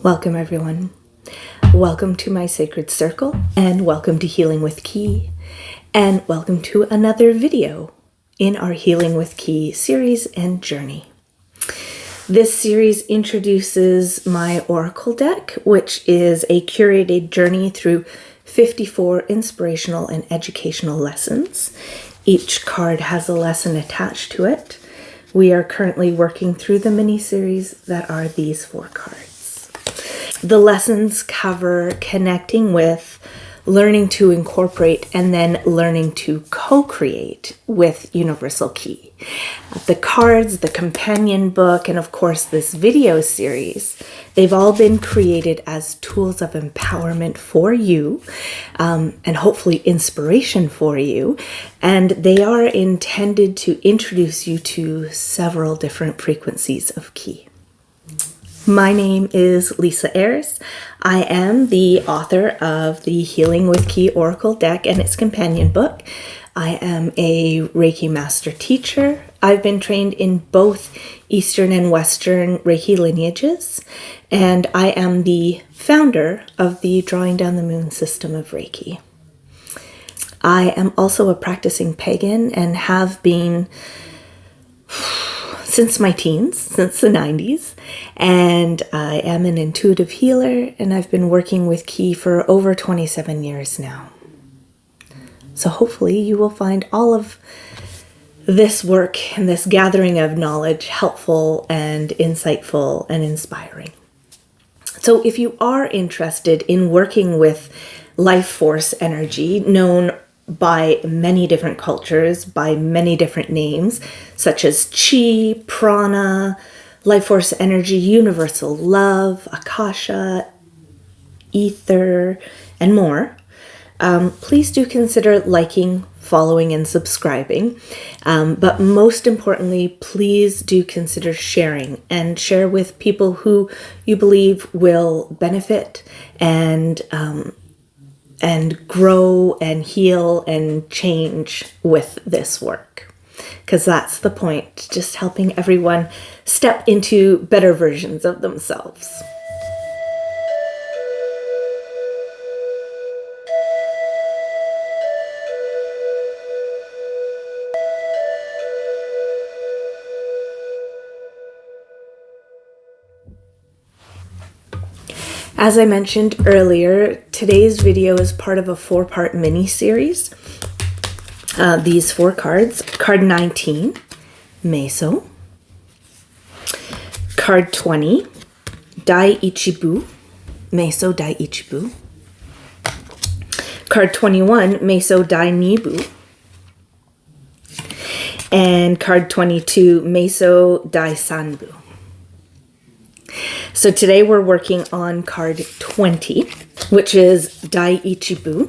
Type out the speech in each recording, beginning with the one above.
Welcome everyone. Welcome to my sacred circle, and welcome to Healing with Ki, and welcome to another video in our Healing with Ki series and journey. This series introduces my oracle deck, which is a curated journey through 54 inspirational and educational lessons. Each card has a lesson attached to it. We are currently working through the mini-series that are these 4 cards. The lessons cover connecting with, learning to incorporate, and then learning to co-create with Universal Ki. The cards, the companion book, and of course this video series, they've all been created as tools of empowerment for you, and hopefully inspiration for you. And they are intended to introduce you to several different frequencies of Ki. My name is Lisa Ayres. I am the author of the Healing with Ki Oracle deck and its companion book. I am a Reiki Master teacher. I've been trained in both Eastern and Western Reiki lineages, and I am the founder of the Drawing Down the Moon system of Reiki. I am also a practicing pagan and have been since my teens, since the 90s, and I am an intuitive healer, and I've been working with Ki for over 27 years now. So hopefully you will find all of this work and this gathering of knowledge helpful and insightful and inspiring. So if you are interested in working with life force energy, known by many different cultures, by many different names, such as Chi, Prana, life force energy, universal love, Akasha, ether, and more, please do consider liking, following, and subscribing. But most importantly, please do consider sharing, and share with people who you believe will benefit and grow and heal and change with this work. Because that's the point, just helping everyone step into better versions of themselves. As I mentioned earlier, today's video is part of a 4-part mini-series. These 4 cards. Card 19, Meisô. Card 20, Dai Ichi Bu, Meisô Dai Ichi Bu. Card 21, Meisô Dai Bu. And card 22, Meisô Dai Bu. So today we're working on card 20, which is Dai Ichi Bu,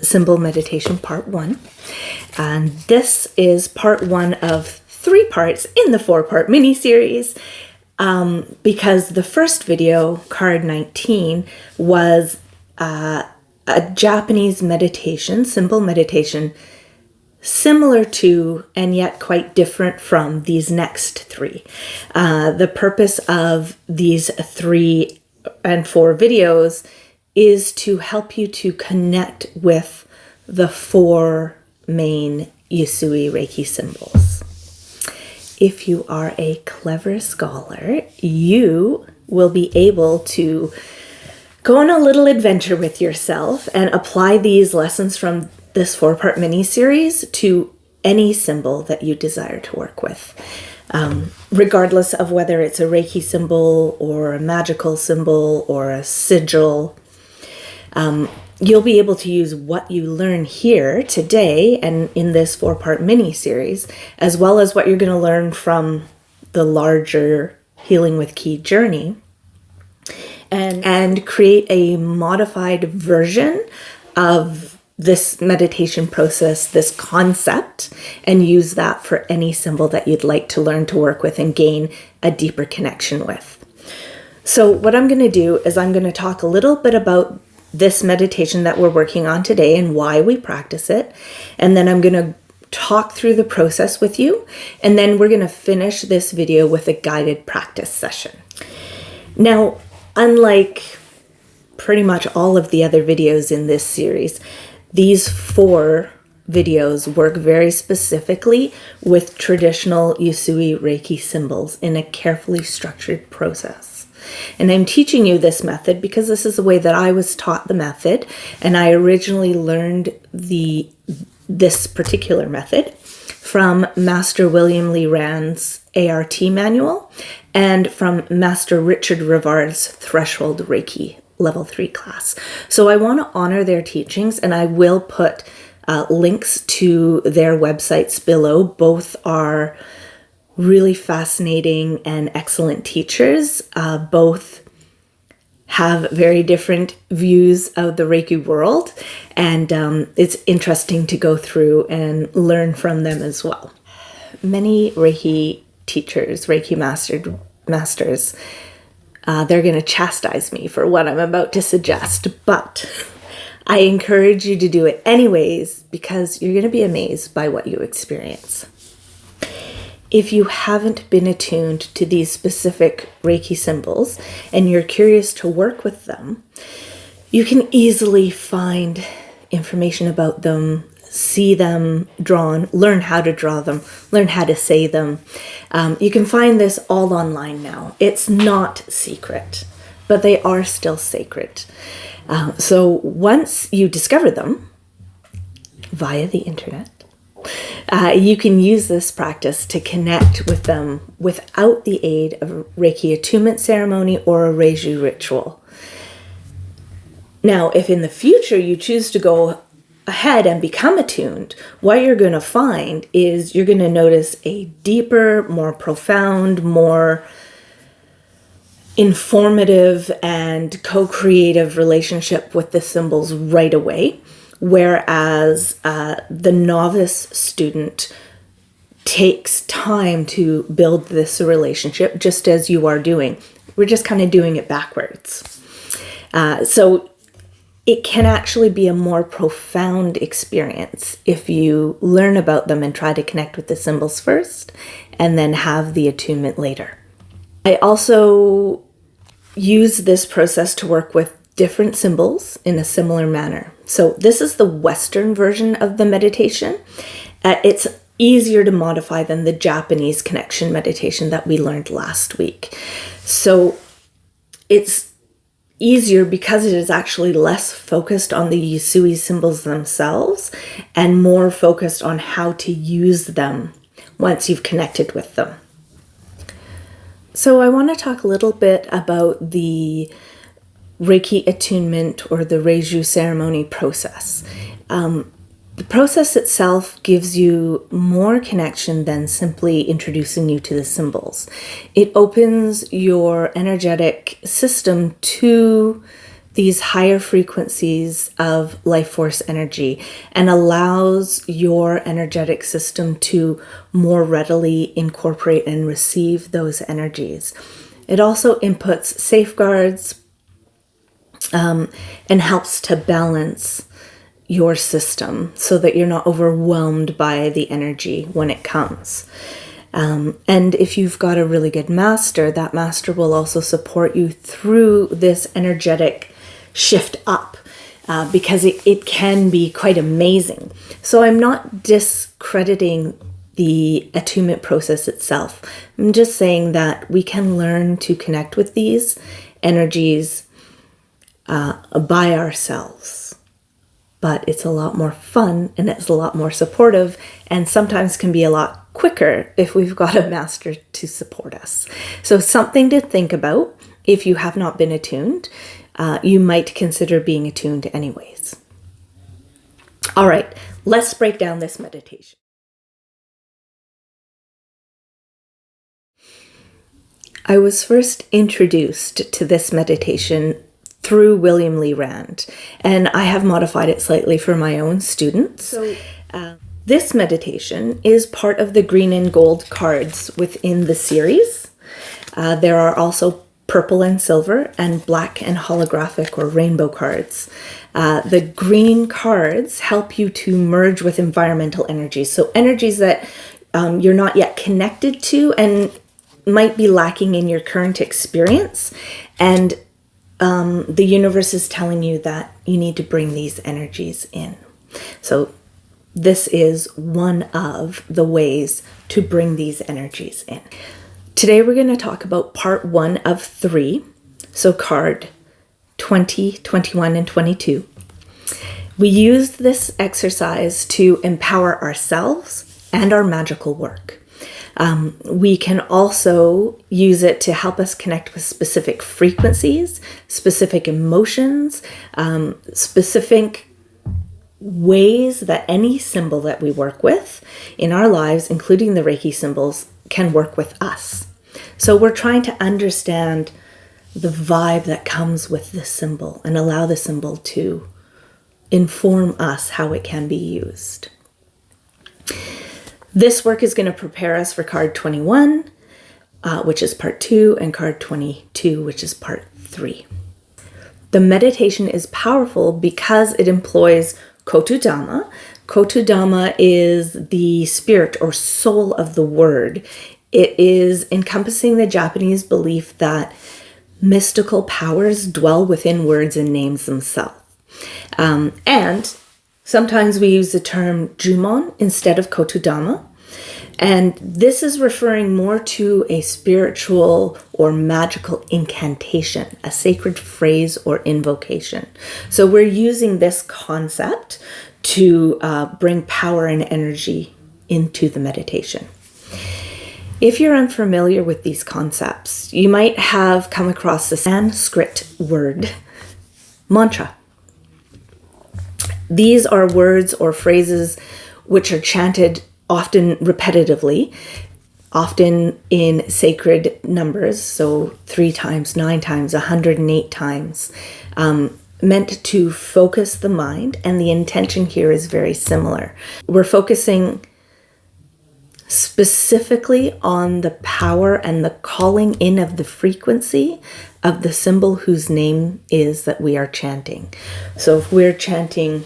Symbol Meditation Part 1. And this is part 1 of 3 parts in the 4-part mini-series, because the first video, card 19, was a Japanese meditation, symbol meditation, similar to and yet quite different from these next 3. The purpose of these 3 and 4 videos is to help you to connect with the 4 main Usui Reiki symbols. If you are a clever scholar, you will be able to go on a little adventure with yourself and apply these lessons from this 4-part mini-series to any symbol that you desire to work with. Regardless of whether it's a Reiki symbol or a magical symbol or a sigil, you'll be able to use what you learn here today and in this 4-part mini-series, as well as what you're going to learn from the larger Healing with Ki journey, and create a modified version of this meditation process, this concept, and use that for any symbol that you'd like to learn to work with and gain a deeper connection with. So what I'm going to do is I'm going to talk a little bit about this meditation that we're working on today and why we practice it. And then I'm going to talk through the process with you. And then we're going to finish this video with a guided practice session. Now, unlike pretty much all of the other videos in this series, these 4 videos work very specifically with traditional Usui Reiki symbols in a carefully structured process. And I'm teaching you this method because this is the way that I was taught the method, and I originally learned this particular method from Master William Lee Rand's ART manual and from Master Richard Rivard's Threshold Reiki Level 3 class. So I want to honor their teachings, and I will put links to their websites below. Both are really fascinating and excellent teachers. Both have very different views of the Reiki world, and it's interesting to go through and learn from them as well. Many Reiki teachers, Reiki masters, they're going to chastise me for what I'm about to suggest, but I encourage you to do it anyways because you're going to be amazed by what you experience. If you haven't been attuned to these specific Reiki symbols and you're curious to work with them, you can easily find information about them, see them drawn, learn how to draw them, learn how to say them. You can find this all online now. It's not secret, but they are still sacred. So once you discover them via the internet, you can use this practice to connect with them without the aid of a Reiki attunement ceremony or a Reiju ritual. Now, if in the future you choose to go ahead and become attuned, what you're going to find is you're going to notice a deeper, more profound, more informative and co-creative relationship with the symbols right away. Whereas the novice student takes time to build this relationship, just as you are doing. We're just kind of doing it backwards. So it can actually be a more profound experience if you learn about them and try to connect with the symbols first, and then have the attunement later. I also use this process to work with different symbols in a similar manner. So this is the Western version of the meditation. It's easier to modify than the Japanese connection meditation that we learned last week. So it's easier because it is actually less focused on the Usui symbols themselves and more focused on how to use them once you've connected with them. So I want to talk a little bit about the Reiki attunement or the Reiju ceremony process. The process itself gives you more connection than simply introducing you to the symbols. It opens your energetic system to these higher frequencies of life force energy and allows your energetic system to more readily incorporate and receive those energies. It also inputs safeguards and helps to balance your system so that you're not overwhelmed by the energy when it comes. And if you've got a really good master, that master will also support you through this energetic shift up because it can be quite amazing. So I'm not discrediting the attunement process itself. I'm just saying that we can learn to connect with these energies by ourselves. But it's a lot more fun and it's a lot more supportive and sometimes can be a lot quicker if we've got a master to support us. So something to think about if you have not been attuned. You might consider being attuned anyways. All right, let's break down this meditation. I was first introduced to this meditation through William Lee Rand, and I have modified it slightly for my own students. So this meditation is part of the green and gold cards within the series. There are also purple and silver and black and holographic or rainbow cards. The green cards help you to merge with environmental energies. So energies that you're not yet connected to and might be lacking in your current experience. And the universe is telling you that you need to bring these energies in. So this is one of the ways to bring these energies in. Today we're going to talk about part 1 of 3, so card 20, 21, and 22. We use this exercise to empower ourselves and our magical work. We can also use it to help us connect with specific frequencies, specific emotions, specific ways that any symbol that we work with in our lives, including the Reiki symbols, can work with us. So we're trying to understand the vibe that comes with this symbol and allow the symbol to inform us how it can be used. This work is going to prepare us for card 21, which is part 2, and card 22, which is part 3. The meditation is powerful because it employs Kotudama. Kotudama is the spirit or soul of the word. It is encompassing the Japanese belief that mystical powers dwell within words and names themselves. And sometimes we use the term Jumon instead of Kotudama. And this is referring more to a spiritual or magical incantation, a sacred phrase or invocation. So we're using this concept to bring power and energy into the meditation. If you're unfamiliar with these concepts, you might have come across the Sanskrit word mantra. These are words or phrases which are chanted often repetitively, often in sacred numbers, so 3 times, 9 times, 108 times, meant to focus the mind, and the intention here is very similar. We're focusing specifically on the power and the calling in of the frequency of the symbol whose name is that we are chanting. So if we're chanting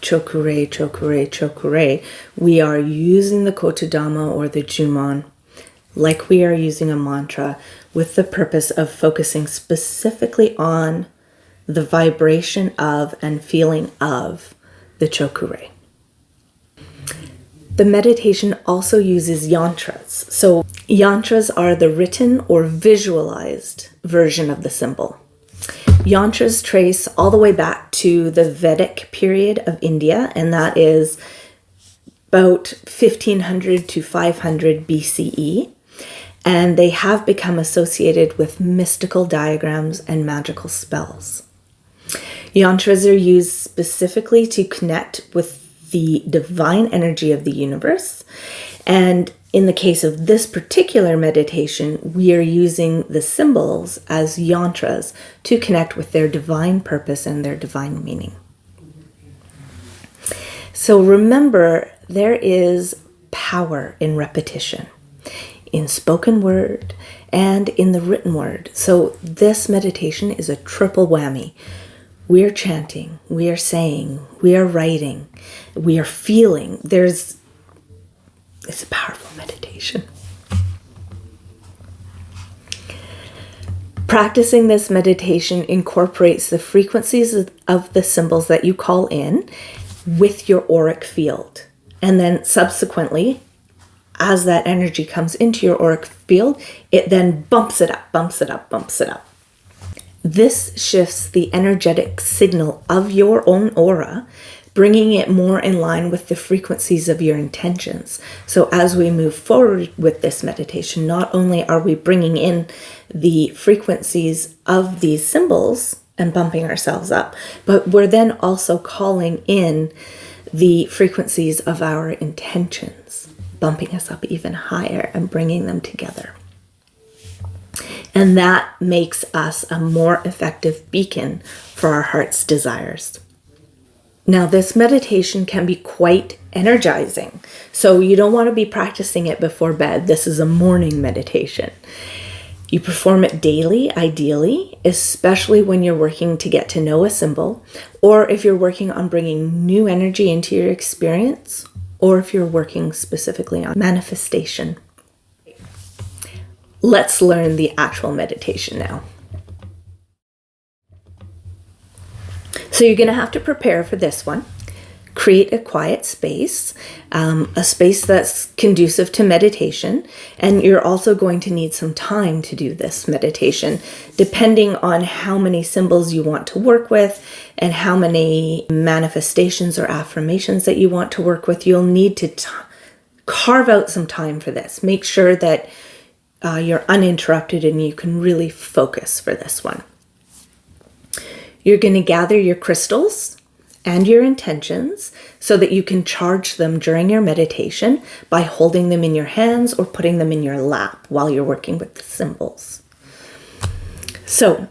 Chokure, Chokure, Chokure, we are using the Kotudama or the Jumon like we are using a mantra, with the purpose of focusing specifically on the vibration of and feeling of the Chokure. The meditation also uses yantras. So yantras are the written or visualized version of the symbol. Yantras trace all the way back to the Vedic period of India, and that is about 1500 to 500 BCE. And they have become associated with mystical diagrams and magical spells. Yantras are used specifically to connect with the divine energy of the universe. And in the case of this particular meditation, we are using the symbols as yantras to connect with their divine purpose and their divine meaning. So remember, there is power in repetition, in spoken word and in the written word. So this meditation is a triple whammy. We are chanting, we are saying, we are writing, we are feeling. It's a powerful meditation. Practicing this meditation incorporates the frequencies of the symbols that you call in with your auric field. And then subsequently, as that energy comes into your auric field, it then bumps it up, bumps it up, bumps it up. This shifts the energetic signal of your own aura, bringing it more in line with the frequencies of your intentions. So as we move forward with this meditation, not only are we bringing in the frequencies of these symbols and bumping ourselves up, but we're then also calling in the frequencies of our intentions, bumping us up even higher and bringing them together. And that makes us a more effective beacon for our heart's desires. Now, this meditation can be quite energizing. So you don't want to be practicing it before bed. This is a morning meditation. You perform it daily, ideally, especially when you're working to get to know a symbol, or if you're working on bringing new energy into your experience, or if you're working specifically on manifestation. Let's learn the actual meditation now. So you're going to have to prepare for this one. Create a quiet space, a space that's conducive to meditation. And you're also going to need some time to do this meditation, depending on how many symbols you want to work with and how many manifestations or affirmations that you want to work with. You'll need to carve out some time for this. Make sure that you're uninterrupted and you can really focus for this one. You're going to gather your crystals and your intentions so that you can charge them during your meditation by holding them in your hands or putting them in your lap while you're working with the symbols. So,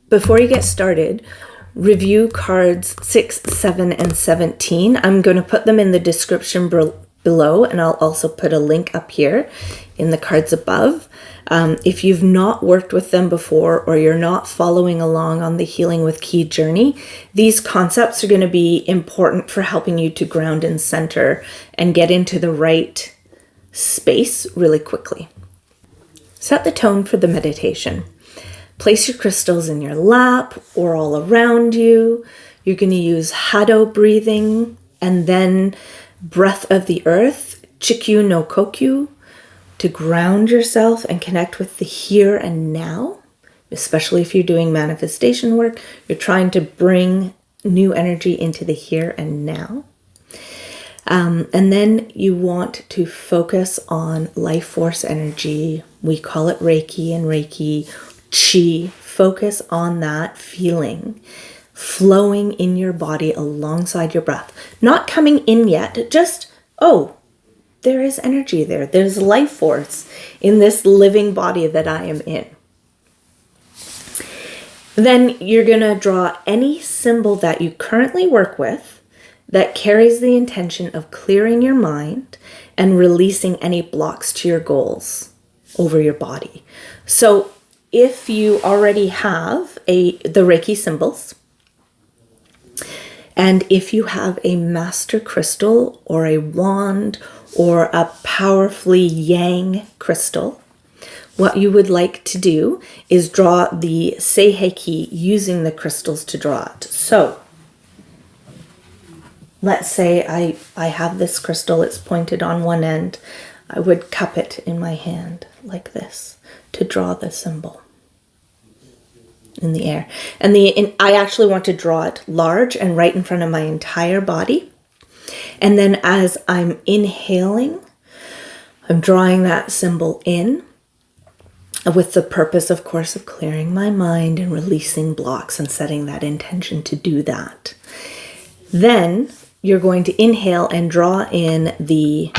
before you get started, review cards 6, 7, and 17. I'm going to put them in the description below, and I'll also put a link up here in the cards above. If you've not worked with them before or you're not following along on the Healing with Ki journey, these concepts are going to be important for helping you to ground and center and get into the right space really quickly. Set the tone for the meditation. Place your crystals in your lap or all around you. You're going to use Hado breathing and then breath of the earth, Chikyu no Kokyu, to ground yourself and connect with the here and now, especially if you're doing manifestation work. You're trying to bring new energy into the here and now. And then you want to focus on life force energy. We call it Reiki and Reiki Chi. Focus on that feeling flowing in your body alongside your breath. Not coming in yet, just, there is energy there. There's life force in this living body that I am in. Then you're going to draw any symbol that you currently work with that carries the intention of clearing your mind and releasing any blocks to your goals over your body. So if you already have the Reiki symbols, and if you have a master crystal or a wand or a powerfully yang crystal, what you would like to do is draw the Seiheki using the crystals to draw it. So let's say I have this crystal, it's pointed on one end. I would cup it in my hand like this to draw the symbol in the air. And I actually want to draw it large and right in front of my entire body. And then as I'm inhaling, I'm drawing that symbol in with the purpose, of course, of clearing my mind and releasing blocks and setting that intention to do that. Then you're going to inhale and draw in the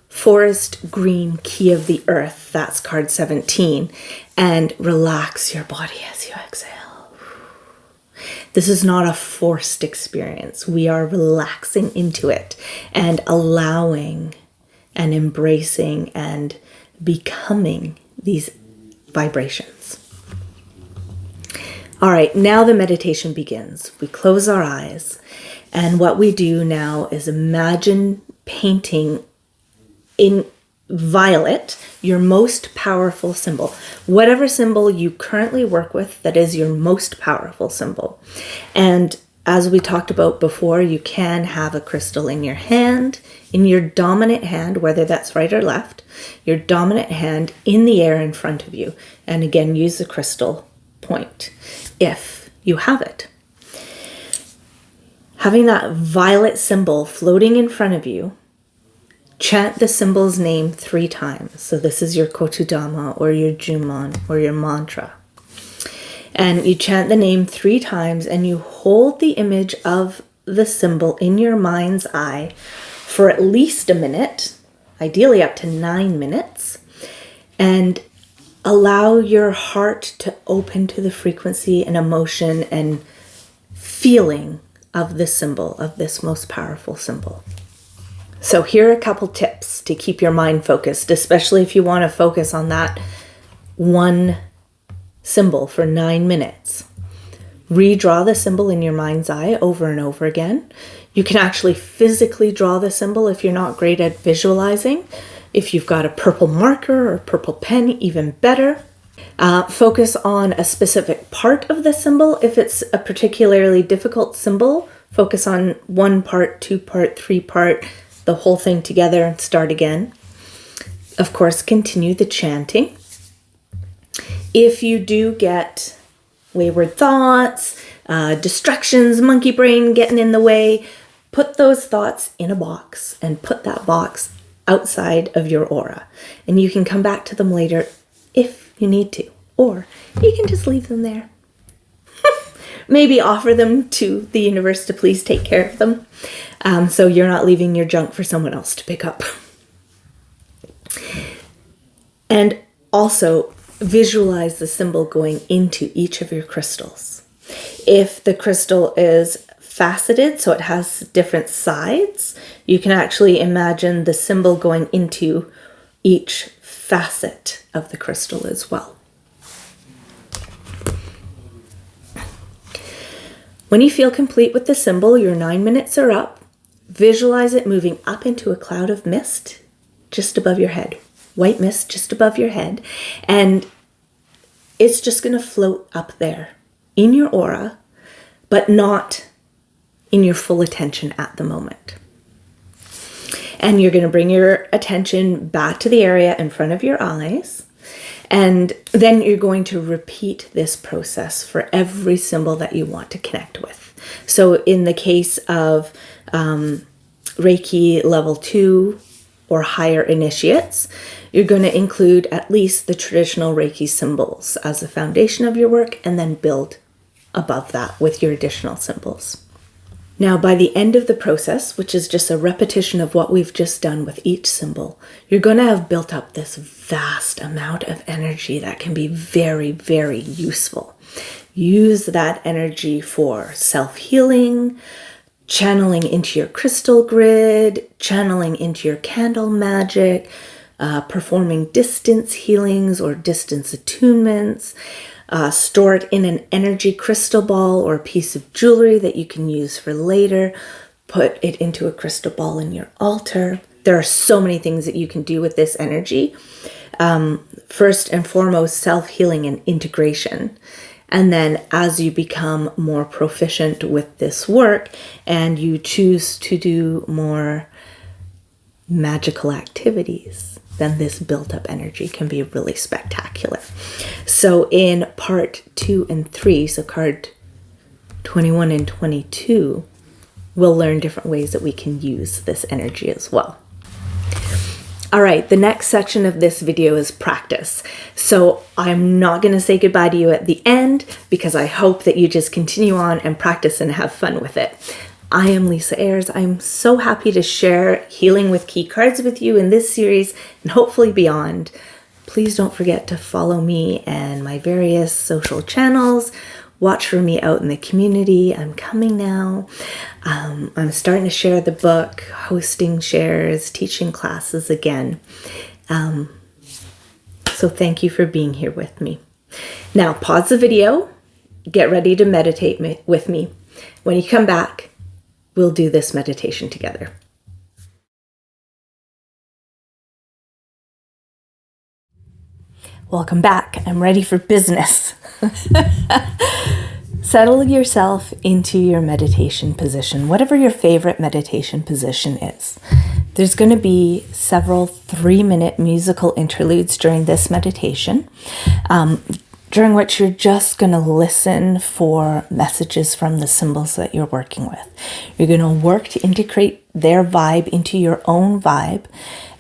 forest green key of the earth. That's card 17. And relax your body as you exhale. This is not a forced experience. We are relaxing into it and allowing and embracing and becoming these vibrations. All right, now the meditation begins. We close our eyes, and what we do now is imagine painting in violet your most powerful symbol. Whatever symbol you currently work with, that is your most powerful symbol. And as we talked about before, you can have a crystal in your hand, in your dominant hand, whether that's right or left, your dominant hand in the air in front of you. And again, use the crystal point if you have it. Having that violet symbol floating in front of you, chant the symbol's name 3 times. So this is your Kotudama or your Jumon or your mantra. And you chant the name 3 times and you hold the image of the symbol in your mind's eye for at least a minute, ideally up to 9 minutes, and allow your heart to open to the frequency and emotion and feeling of this symbol, of this most powerful symbol. So here are a couple tips to keep your mind focused, especially if you want to focus on that one symbol for 9 minutes. Redraw the symbol in your mind's eye over and over again. You can actually physically draw the symbol if you're not great at visualizing. If you've got a purple marker or purple pen, even better. Focus on a specific part of the symbol. If it's a particularly difficult symbol, focus on one part, two part, three part, the whole thing together and start again. Of course, continue the chanting. If you do get wayward thoughts, distractions, monkey brain getting in the way, put those thoughts in a box and put that box outside of your aura. And you can come back to them later if you need to, or you can just leave them there. Maybe offer them to the universe to please take care of them, so you're not leaving your junk for someone else to pick up. And also visualize the symbol going into each of your crystals. If the crystal is faceted, so it has different sides, you can actually imagine the symbol going into each facet of the crystal as well. When you feel complete with the symbol, your 9 minutes are up. Visualize it moving up into a cloud of mist just above your head. White mist just above your head. And it's just going to float up there in your aura, but not in your full attention at the moment. And you're going to bring your attention back to the area in front of your eyes. And then you're going to repeat this process for every symbol that you want to connect with. So in the case of Reiki level 2 or higher initiates, you're going to include at least the traditional Reiki symbols as the foundation of your work, and then build above that with your additional symbols. Now, by the end of the process, which is just a repetition of what we've just done with each symbol, you're going to have built up this vast amount of energy that can be very, very useful. Use that energy for self-healing, channeling into your crystal grid, channeling into your candle magic, performing distance healings or distance attunements. Store it in an energy crystal ball or a piece of jewelry that you can use for later. Put it into a crystal ball in your altar. There are so many things that you can do with this energy. First and foremost, self-healing and integration. And then as you become more proficient with this work and you choose to do more magical activities, then this built up energy can be really spectacular. So in part 2 and 3, so card 21 and 22, we'll learn different ways that we can use this energy as well. All right, the next section of this video is practice. So I'm not going to say goodbye to you at the end because I hope that you just continue on and practice and have fun with it. I am Lisa Ayers. I'm so happy to share Healing with Key cards with you in this series and hopefully beyond. Please don't forget to follow me and my various social channels. Watch for me out in the community. I'm coming now. I'm starting to share the book, hosting shares, teaching classes again. So thank you for being here with me. Now pause the video, get ready to meditate with me. When you come back, we'll do this meditation together. Welcome back. I'm ready for business. Settle yourself into your meditation position, whatever your favorite meditation position is. There's going to be several 3-minute musical interludes during this meditation, during which you're just going to listen for messages from the symbols that you're working with. You're going to work to integrate their vibe into your own vibe,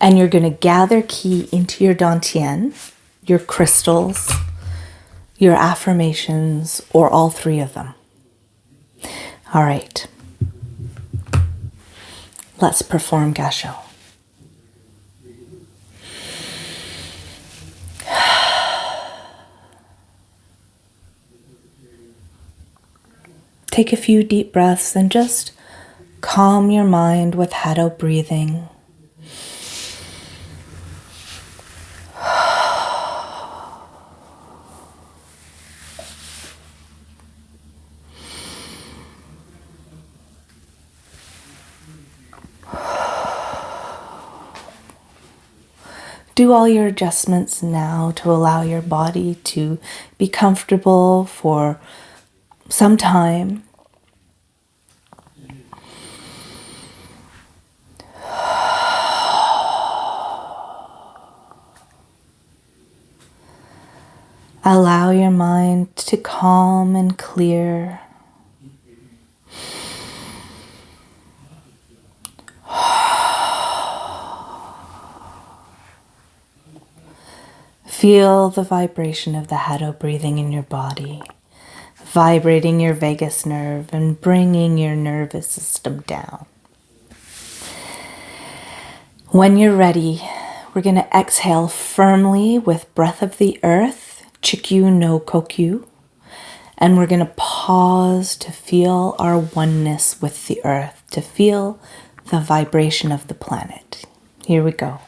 and you're going to gather ki into your dantian, your crystals, your affirmations, or all 3 of them. All right. Let's perform Gasho. Take a few deep breaths and just calm your mind with Hatto breathing. do all your adjustments now to allow your body to be comfortable for some time. Allow your mind to calm and clear. Feel the vibration of the Hatha breathing in your body, vibrating your vagus nerve and bringing your nervous system down. When you're ready, we're going to exhale firmly with breath of the earth, Chikyu no Kokyu, and we're going to pause to feel our oneness with the earth, to feel the vibration of the planet. Here we go.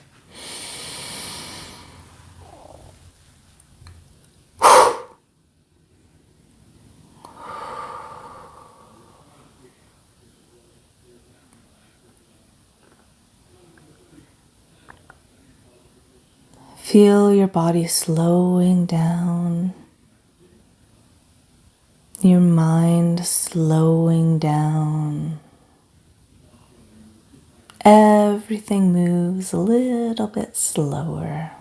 Feel your body slowing down, your mind slowing down. Everything moves a little bit slower.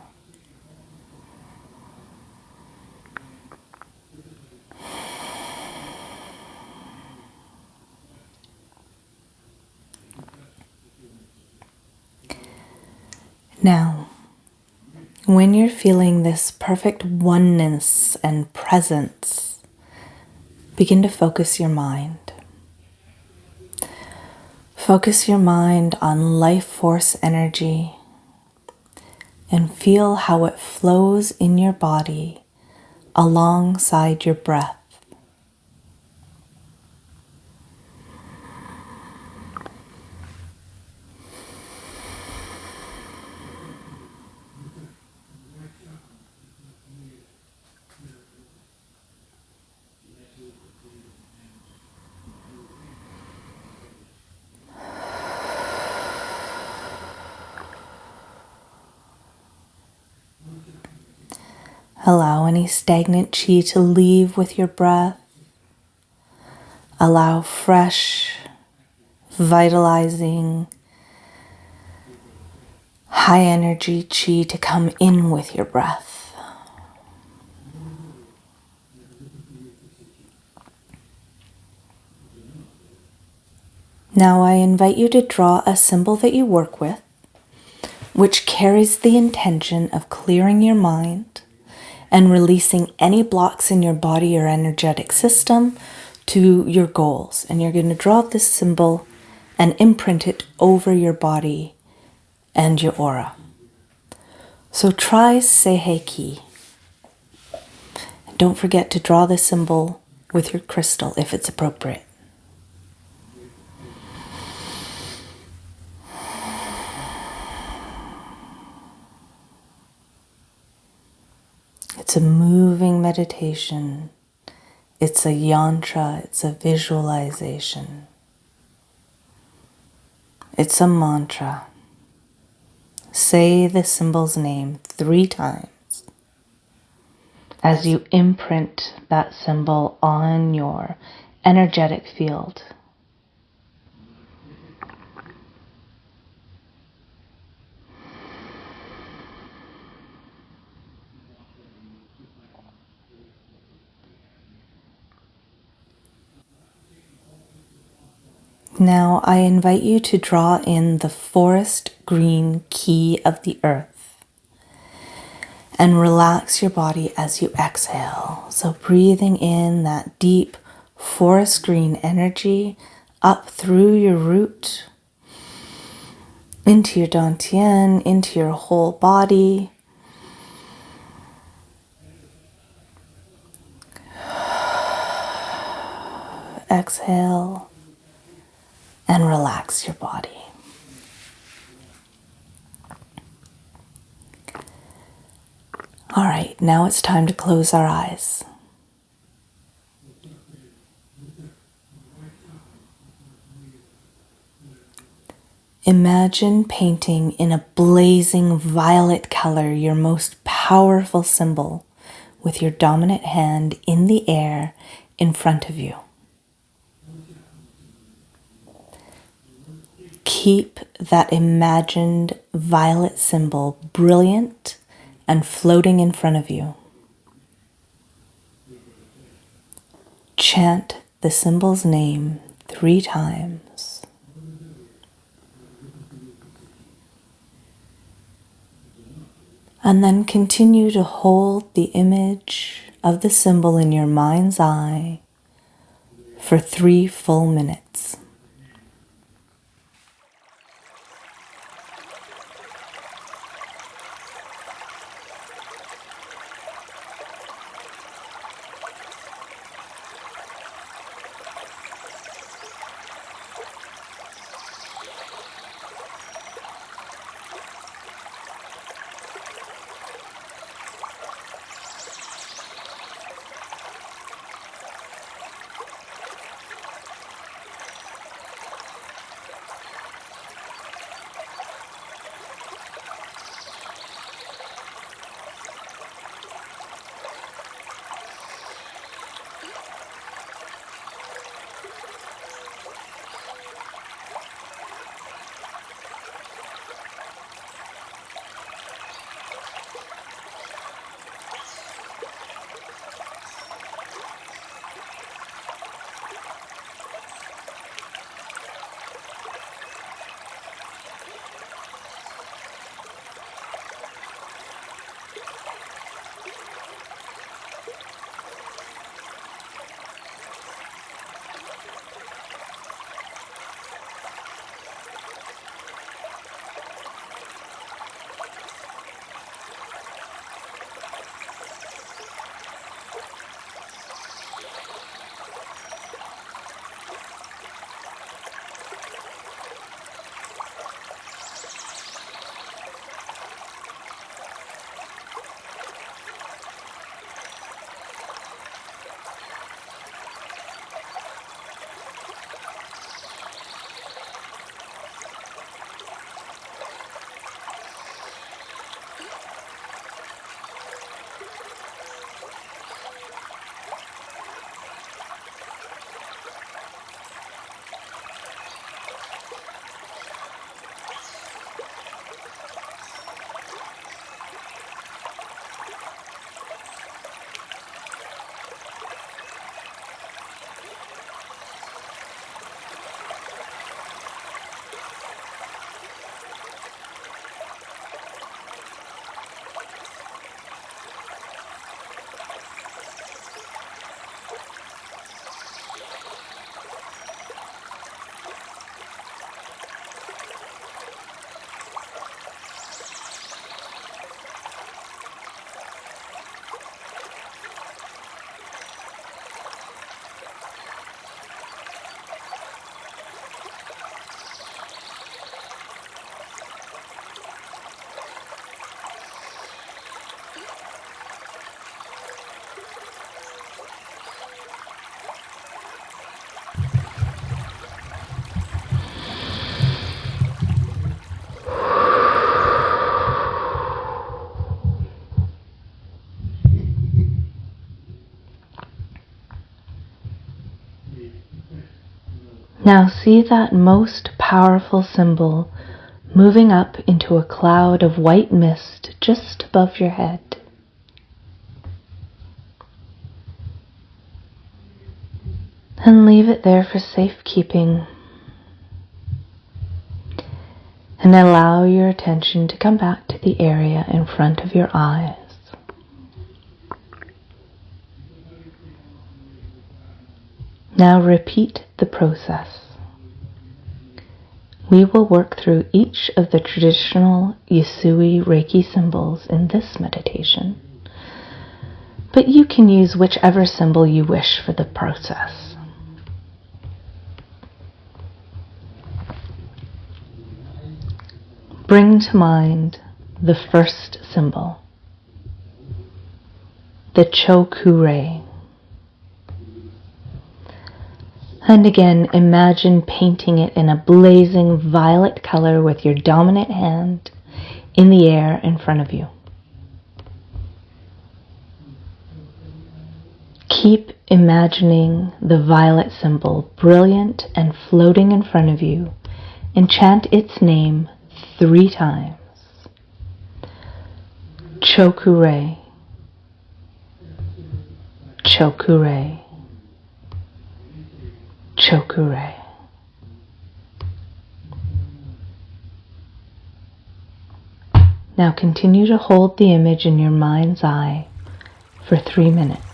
Now, when you're feeling this perfect oneness and presence, begin to focus your mind. Focus your mind on life force energy and feel how it flows in your body alongside your breath. Allow any stagnant chi to leave with your breath. Allow fresh, vitalizing, high energy chi to come in with your breath. Now I invite you to draw a symbol that you work with, which carries the intention of clearing your mind and releasing any blocks in your body or energetic system to your goals. And you're going to draw this symbol and imprint it over your body and your aura. So try Seiheki. And don't forget to draw the symbol with your crystal if it's appropriate. It's a moving meditation. It's a yantra. It's a visualization. It's a mantra. Say the symbol's name 3 times as you imprint that symbol on your energetic field. Now I invite you to draw in the forest green key of the earth and relax your body as you exhale. So breathing in that deep forest green energy up through your root, into your dantian, into your whole body. Exhale and relax your body. All right, now it's time to close our eyes. Imagine painting in a blazing violet color your most powerful symbol with your dominant hand in the air in front of you. Keep that imagined violet symbol brilliant and floating in front of you. Chant the symbol's name 3 times. And then continue to hold the image of the symbol in your mind's eye for 3 full minutes. Now see that most powerful symbol moving up into a cloud of white mist just above your head. And leave it there for safekeeping. And allow your attention to come back to the area in front of your eyes. Now repeat the process. We will work through each of the traditional Usui Reiki symbols in this meditation, but you can use whichever symbol you wish for the process. Bring to mind the first symbol, the Chokure. And again, imagine painting it in a blazing violet color with your dominant hand in the air in front of you. Keep imagining the violet symbol brilliant and floating in front of you, and chant its name 3 times. Chokure, Chokure, Chokure. Now continue to hold the image in your mind's eye for 3 minutes.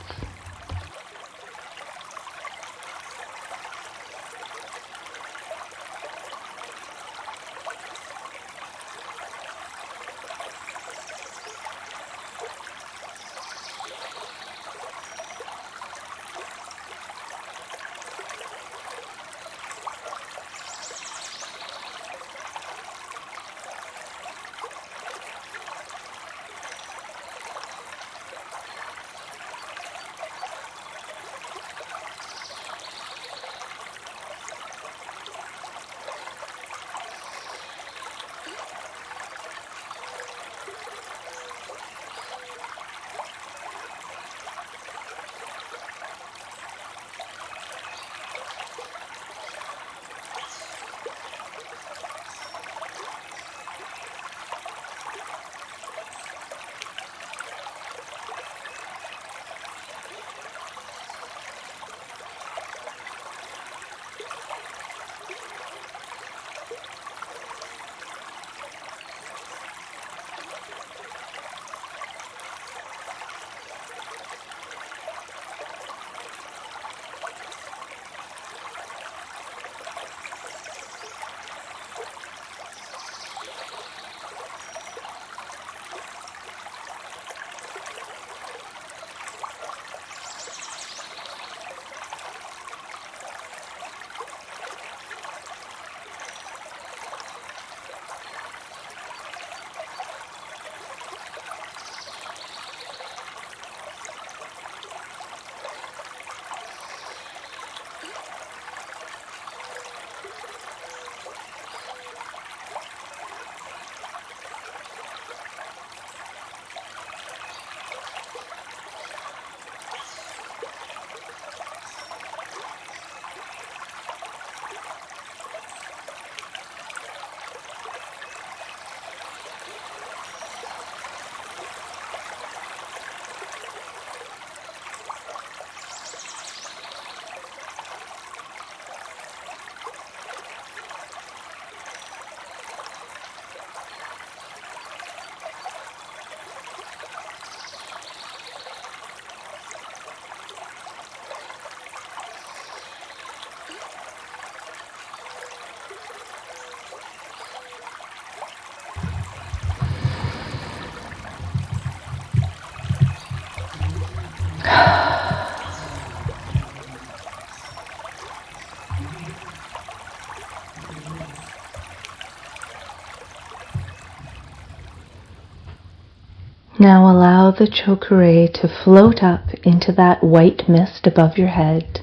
Now allow the chokure to float up into that white mist above your head.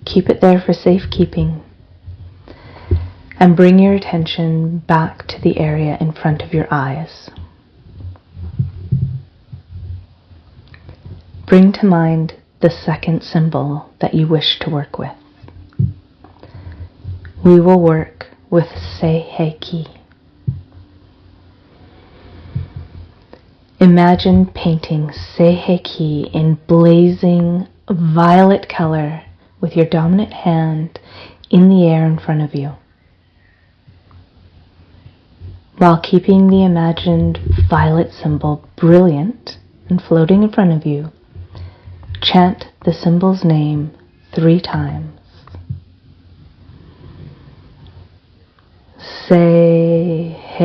Keep it there for safekeeping. And bring your attention back to the area in front of your eyes. Bring to mind the second symbol that you wish to work with. We will work with Seiheki. Imagine painting Seiheki in blazing violet color with your dominant hand in the air in front of you, while keeping the imagined violet symbol brilliant and floating in front of you. Chant the symbol's name 3 times. Seiheki.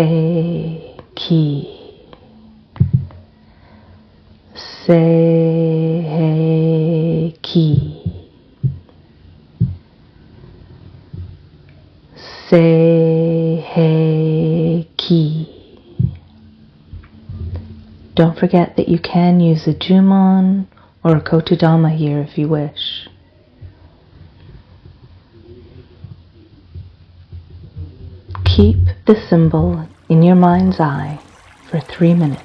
Seiheki. Seiheki. Don't forget that you can use a Jumon or a Kotodama here if you wish. Keep the symbol in your mind's eye for 3 minutes.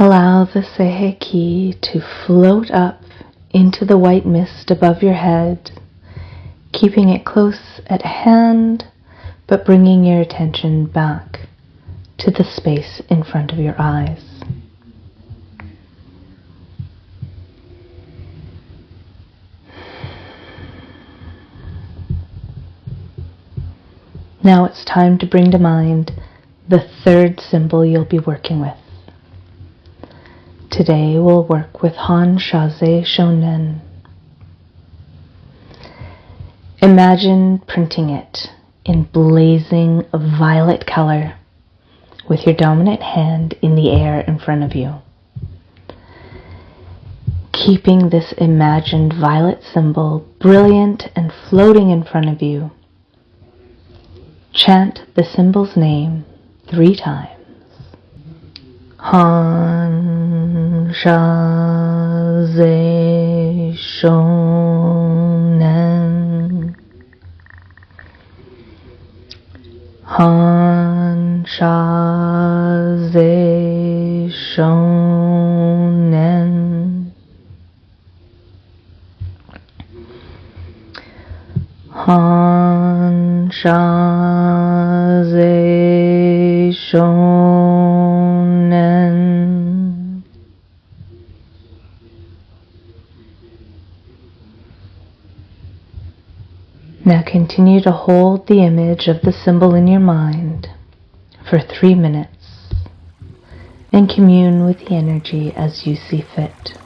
Allow the Seiheki to float up into the white mist above your head, keeping it close at hand, but bringing your attention back to the space in front of your eyes. Now it's time to bring to mind the third symbol you'll be working with. Today we'll work with Han Shaze Shonen. Imagine printing it in blazing violet color with your dominant hand in the air in front of you. Keeping this imagined violet symbol brilliant and floating in front of you, chant the symbol's name 3 times. Han Shaze Shonen. Han Shaze Shonen. Han Shaze Shonen. Now continue to hold the image of the symbol in your mind for 3 minutes and commune with the energy as you see fit.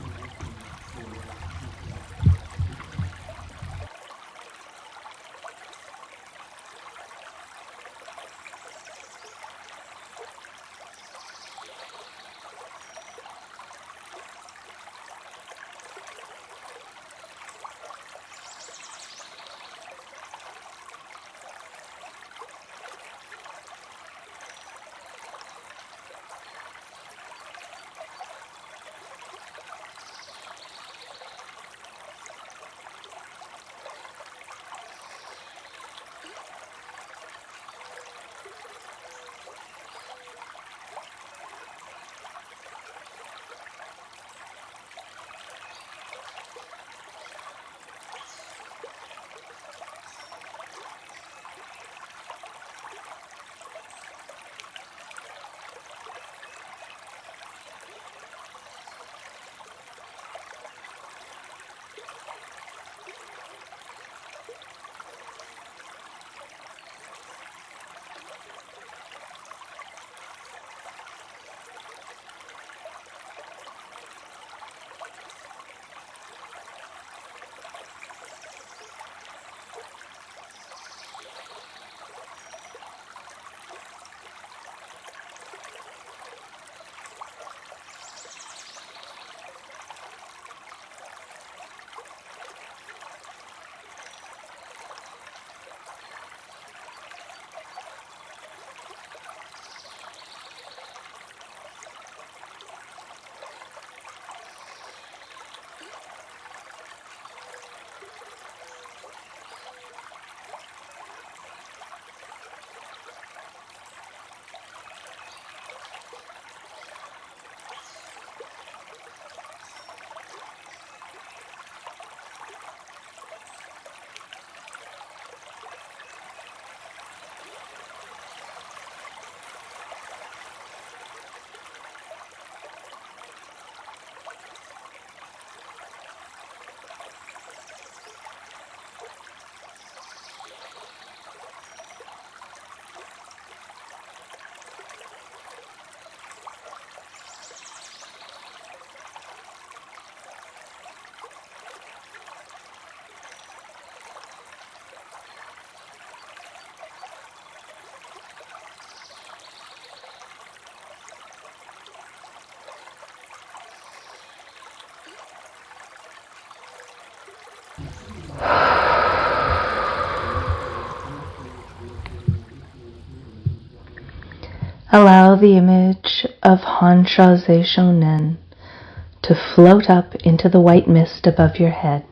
Allow the image of Hansha Shonen to float up into the white mist above your head.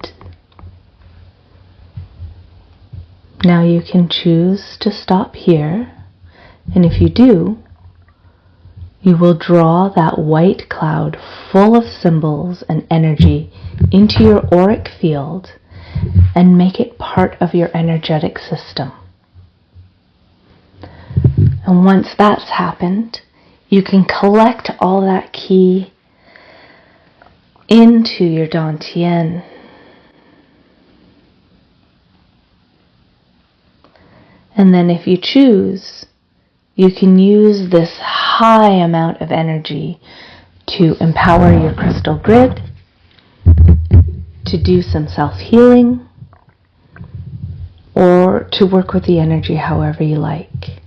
Now you can choose to stop here, and if you do, you will draw that white cloud full of symbols and energy into your auric field and make it part of your energetic system. And once that's happened, you can collect all that ki into your dantian. And then if you choose, you can use this high amount of energy to empower your crystal grid, to do some self-healing, or to work with the energy however you like.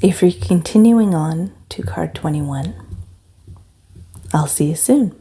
If you're continuing on to card 21, I'll see you soon.